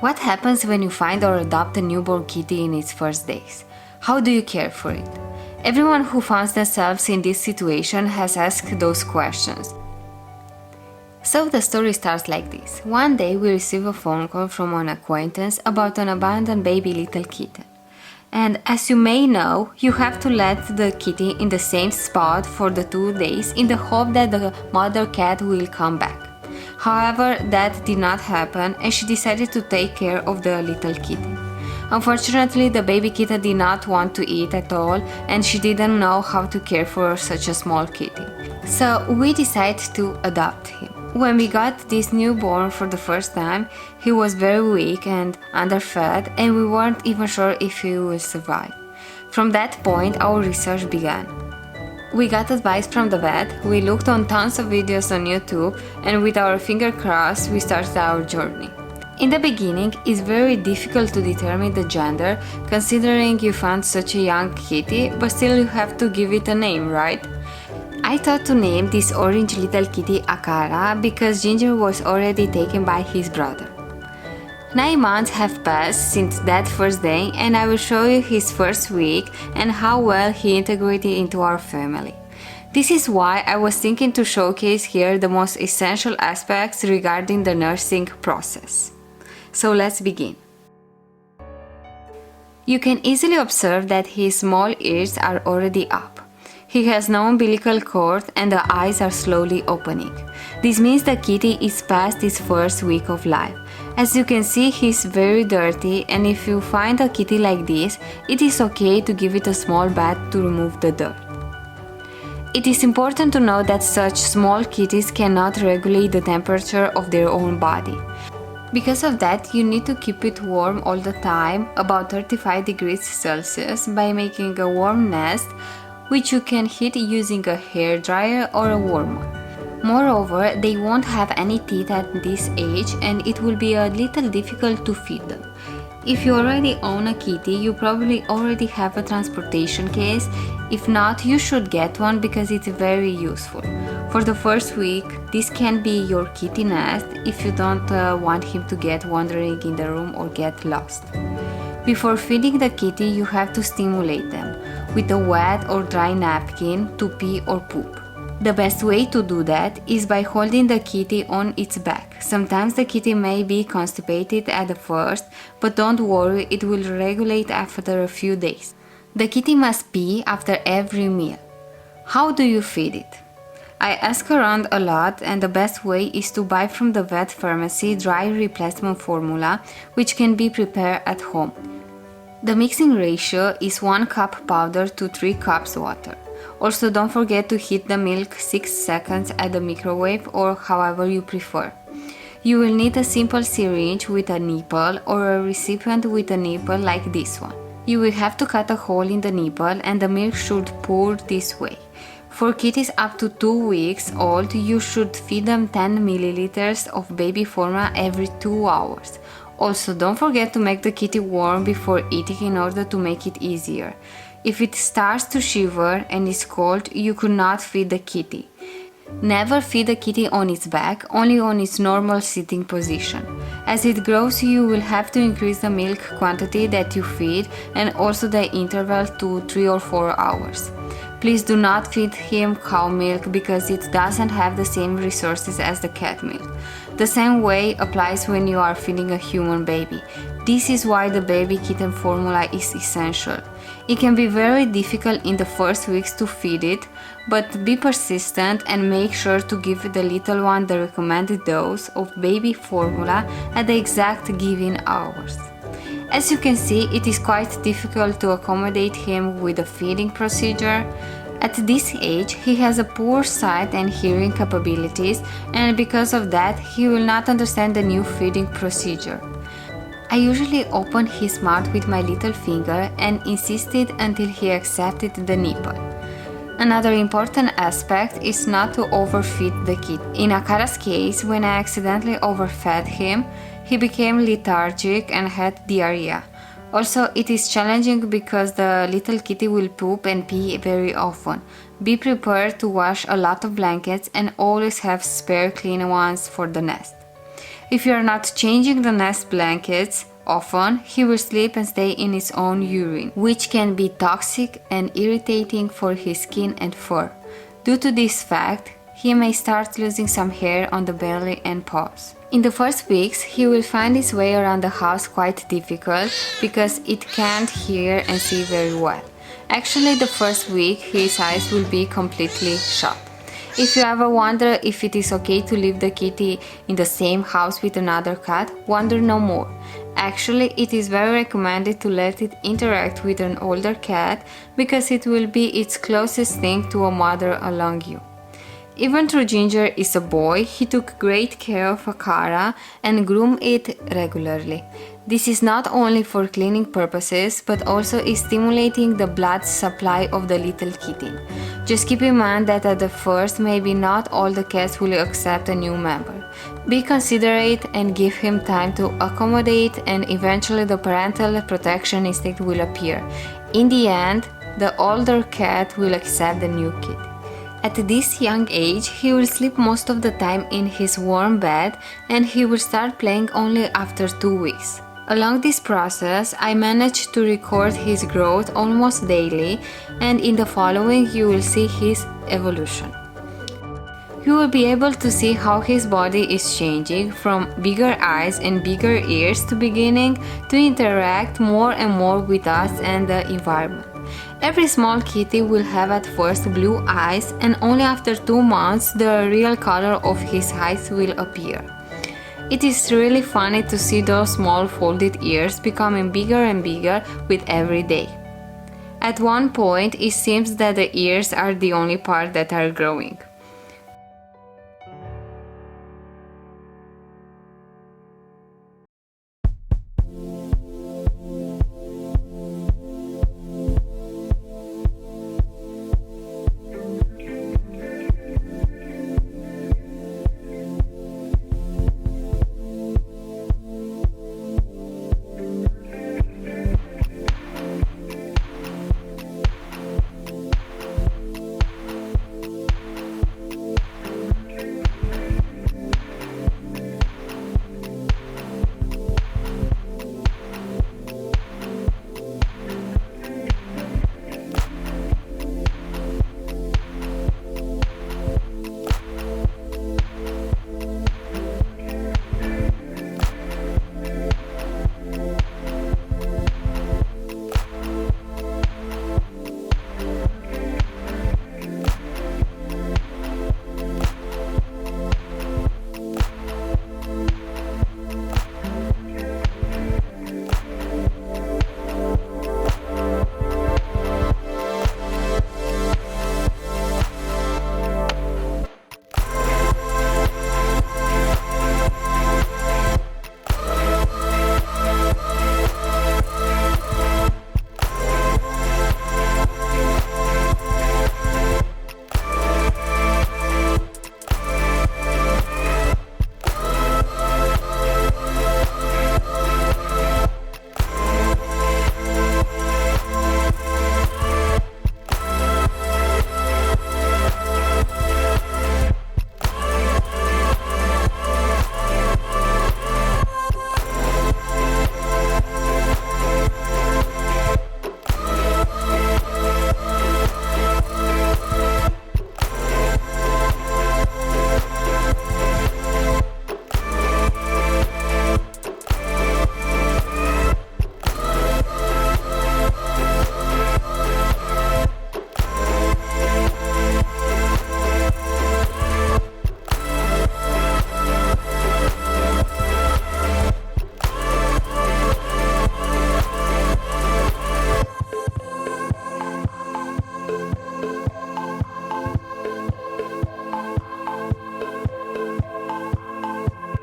What happens when you find or adopt a newborn kitty in its first days? How do you care for it? Everyone who finds themselves in this situation has asked those questions. So the story starts like this. One day we receive a phone call from an acquaintance about an abandoned baby little kitten. And as you may know, you have to let the kitty in the same spot for the 2 days in the hope that the mother cat will come back. However, that did not happen and she decided to take care of the little kitty. Unfortunately, the baby kitten did not want to eat at all and she didn't know how to care for such a small kitty. So we decided to adopt him. When we got this newborn for the first time, he was very weak and underfed and we weren't even sure if he will survive. From that point, our research began. We got advice from the vet, we looked on tons of videos on YouTube, and with our finger crossed, we started our journey. In the beginning, it's very difficult to determine the gender, considering you found such a young kitty, but still you have to give it a name, right? I thought to name this orange little kitty Akaraa because Ginger was already taken by his brother. 9 months have passed since that first day and I will show you his first week and how well he integrated into our family. This is why I was thinking to showcase here the most essential aspects regarding the nursing process. So let's begin. You can easily observe that his small ears are already up. He has no umbilical cord and the eyes are slowly opening. This means the kitty is past his first week of life. As you can see, he's very dirty and if you find a kitty like this, it is okay to give it a small bath to remove the dirt. It is important to know that such small kitties cannot regulate the temperature of their own body. Because of that, you need to keep it warm all the time, about 35 degrees Celsius, by making a warm nest, which you can heat using a hair dryer or a warmer. Moreover, they won't have any teeth at this age and it will be a little difficult to feed them. If you already own a kitty, you probably already have a transportation case. If not, you should get one because it's very useful. For the first week, this can be your kitty nest if you don't want him to get wandering in the room or get lost. Before feeding the kitty, you have to stimulate them with a wet or dry napkin to pee or poop. The best way to do that is by holding the kitty on its back. Sometimes the kitty may be constipated at the first, but don't worry, it will regulate after a few days. The kitty must pee after every meal. How do you feed it? I ask around a lot and the best way is to buy from the vet pharmacy dry replacement formula, which can be prepared at home. The mixing ratio is 1 cup powder to 3 cups water. Also, don't forget to heat the milk 6 seconds at the microwave or however you prefer. You will need a simple syringe with a nipple or a recipient with a nipple like this one. You will have to cut a hole in the nipple and the milk should pour this way. For kitties up to 2 weeks old, you should feed them 10 milliliters of baby formula every 2 hours. Also, don't forget to make the kitty warm before eating in order to make it easier. If it starts to shiver and is cold, you could not feed the kitty. Never feed the kitty on its back, only on its normal sitting position. As it grows, you will have to increase the milk quantity that you feed and also the interval to 3 or 4 hours. Please do not feed him cow milk because it doesn't have the same resources as the cat milk. The same way applies when you are feeding a human baby. This is why the baby kitten formula is essential. It can be very difficult in the first weeks to feed it, but be persistent and make sure to give the little one the recommended dose of baby formula at the exact given hours. As you can see, it is quite difficult to accommodate him with a feeding procedure. At this age, he has a poor sight and hearing capabilities, and because of that, he will not understand the new feeding procedure. I usually open his mouth with my little finger and insisted until he accepted the nipple. Another important aspect is not to overfeed the kid. In Akara's case, when I accidentally overfed him, he became lethargic and had diarrhea. Also, it is challenging because the little kitty will poop and pee very often. Be prepared to wash a lot of blankets and always have spare clean ones for the nest. If you are not changing the nest blankets often, he will sleep and stay in his own urine, which can be toxic and irritating for his skin and fur. Due to this fact, he may start losing some hair on the belly and paws. In the first weeks, he will find his way around the house quite difficult because it can't hear and see very well. Actually, the first week, his eyes will be completely shut. If you ever wonder if it is okay to leave the kitty in the same house with another cat, wonder no more. Actually, it is very recommended to let it interact with an older cat because it will be its closest thing to a mother along you. Even though Ginger is a boy, he took great care of Akaraa and groomed it regularly. This is not only for cleaning purposes, but also is stimulating the blood supply of the little kitten. Just keep in mind that at the first, maybe not all the cats will accept a new member. Be considerate and give him time to accommodate, and eventually the parental protection instinct will appear. In the end, the older cat will accept the new kid. At this young age, he will sleep most of the time in his warm bed, and he will start playing only after 2 weeks. Along this process, I managed to record his growth almost daily, and in the following you will see his evolution. You will be able to see how his body is changing from bigger eyes and bigger ears to beginning to interact more and more with us and the environment. Every small kitty will have at first blue eyes, and only after 2 months the real color of his eyes will appear. It is really funny to see those small folded ears becoming bigger and bigger with every day. At one point, it seems that the ears are the only part that are growing.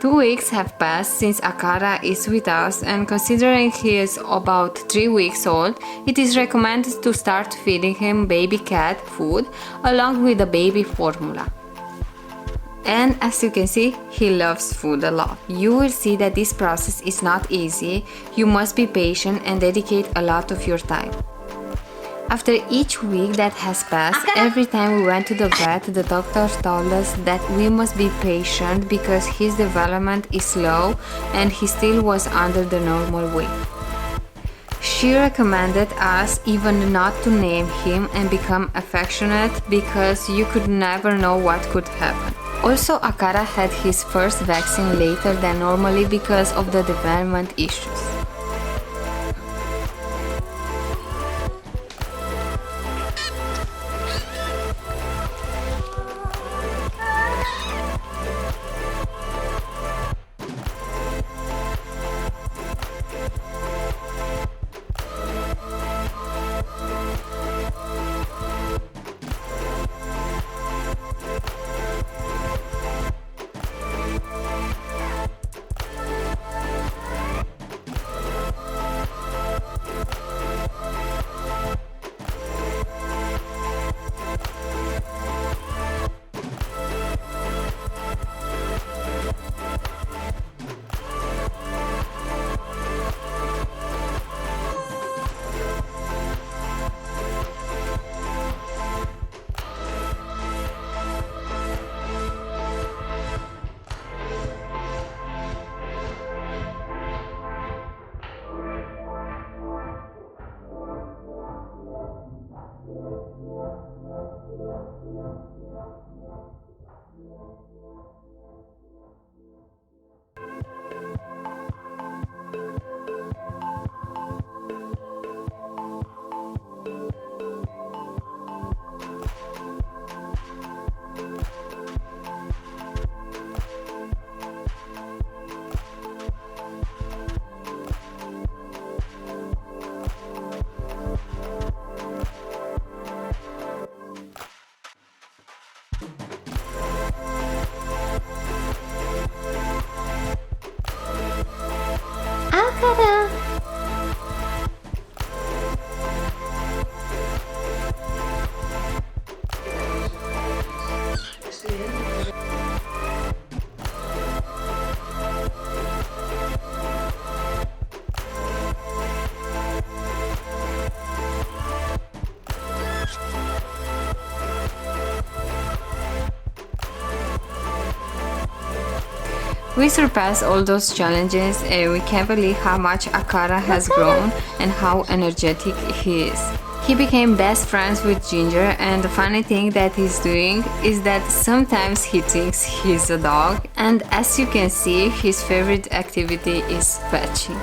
2 weeks have passed since Akaraa is with us, and considering he is about 3 weeks old, it is recommended to start feeding him baby cat food along with the baby formula. And as you can see, he loves food a lot. You will see that this process is not easy. You must be patient and dedicate a lot of your time. After each week that has passed, every time we went to the vet, the doctor told us that we must be patient because his development is slow and he still was under the normal weight. She recommended us even not to name him and become affectionate because you could never know what could happen. Also, Akaraa had his first vaccine later than normally because of the development issues. Akaraa! We surpassed all those challenges and we can't believe how much Akaraa has grown and how energetic he is. He became best friends with Ginger, and the funny thing that he's doing is that sometimes he thinks he's a dog, and as you can see, his favorite activity is fetching.